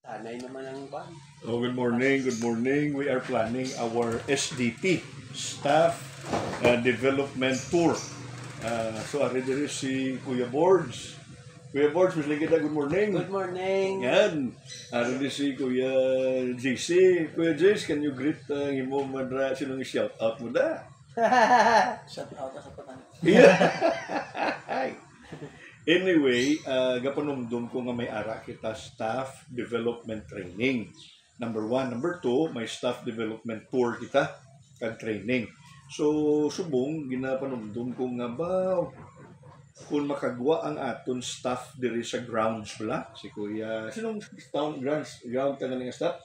Tanay naman ang ban. Oh, good morning, good morning. We are planning our SDT, Staff Development Tour. So, ari diri si Kuya Boards. Kuya Boards, mas lagi kita, good morning. Good morning. Yan. Ari diri si Kuya JC. Kuya JC, can you greet himo madra sinong shout out mo da? Shout out sa patan. Yeah. Anyway, gapanumdum ko nga may ara kita staff development training. Number 1. Number 2, may staff development tour kita kag training. So, subong, ginapanumdum ko nga ba kung makagwa ang aton staff diri sa grounds pala. Si Kuya, sinong ground ka nga staff?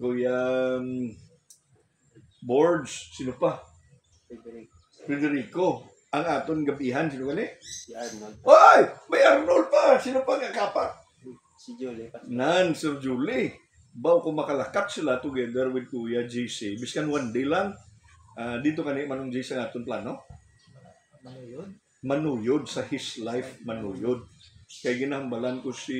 Kuya Boards, sino pa? Federico. Ang aton gabihan, sino gani? Si Arnold. Ay! May Arnold pa! Sino pa nga kapat? Si Julie. Sir Julie. Baw kung makalakat sila together with Kuya JC. Biskan one day lang. Dito kani manong JC ang aton plano? Manuyod? Manuyod sa His Life Manuyod. Kaya ginambalan ko si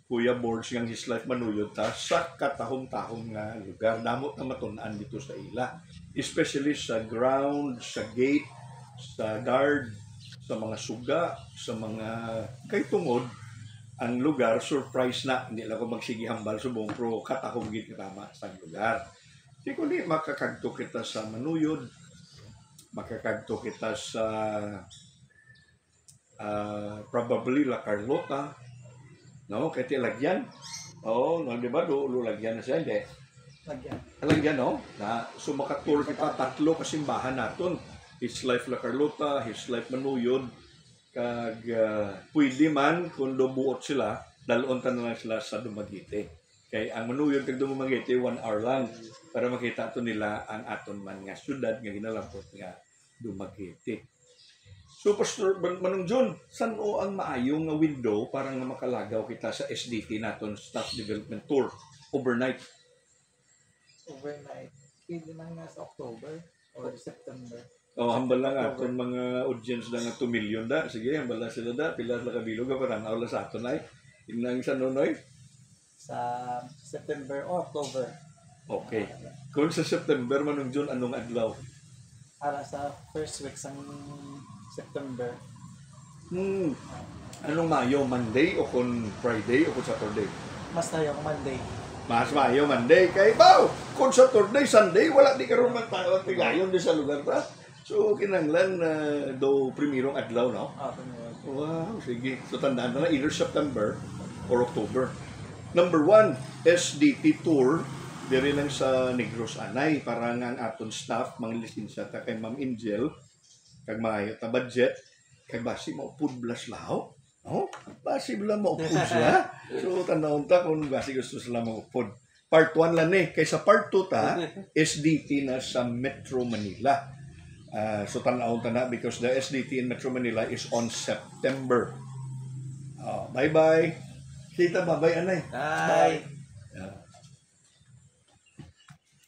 Kuya Boards ng His Life Manuyod sa katahong-tahong nga lugar. Damot na matunan dito sa ila. Especially sa ground, sa gate, sa guard, sa mga suga, sa mga kay tungod, ang lugar, surprise na. Hindi lang ako magsigi hambal subong, pero katahong git katama sa lugar. Di ko di makakagto kita sa Manuyod, makakagto kita sa probably La Carlota, no? Kaya tilagyan. Oo, no, di ba? Lagyan na siya, hindi. Lagyan, no? So makatur kita tatlo kasimbahan naton. His Life La Carlota, His Life Manuyod, kag pwede man kung buot sila, dalon ta na lang sila sa Dumaguete. Kay ang Manuyod kag Dumaguete 1 hour lang para makita to nila ang aton man nga syudad nga ginalampot nga Dumaguete. So Pastor Manong John, san o ang maayong nga window para nga makalagaw kita sa SDT naton Staff Development Tour overnight? Overnight. Pwede man nga sa October or September. Oh, hambal lang aton mga audience na nga 2 million da. Sige, hambal lang sila da. Pila la kabilog ka parang awla sa aton ay. Inang sa nonoy? Sa September o October. Okay. Kung sa September manong June, anong adlaw? Para sa first week sa September. Anong Mayo? Monday o kung Friday o kung Saturday? Mas tayo Monday. Mas Mayo, Monday. Kay baw! Kung Saturday, Sunday, wala di karoon man tayo tigayon di sa lugar pa. So, kinanglan do primirong adlaw, no? Primero. Wow, sige. So, tandaan na either September or October. Number 1, SDT Tour. Diri lang sa Negros Anay. Para nga ang aton staff, mga lisensya ta kay Ma'am Angel, kag maayo ta budget, kag basi mo food blast lao. Oh, basi bila mo food sila. So, tandaan ta kung basi gusto sila mo food. Part 1 lang eh. Kaysa part 2 ta, SDT na sa Metro Manila. So, tanaw na because the SDT in Metro Manila is on September. Bye-bye. Kita, bye-bye, anay. Bye. Yeah.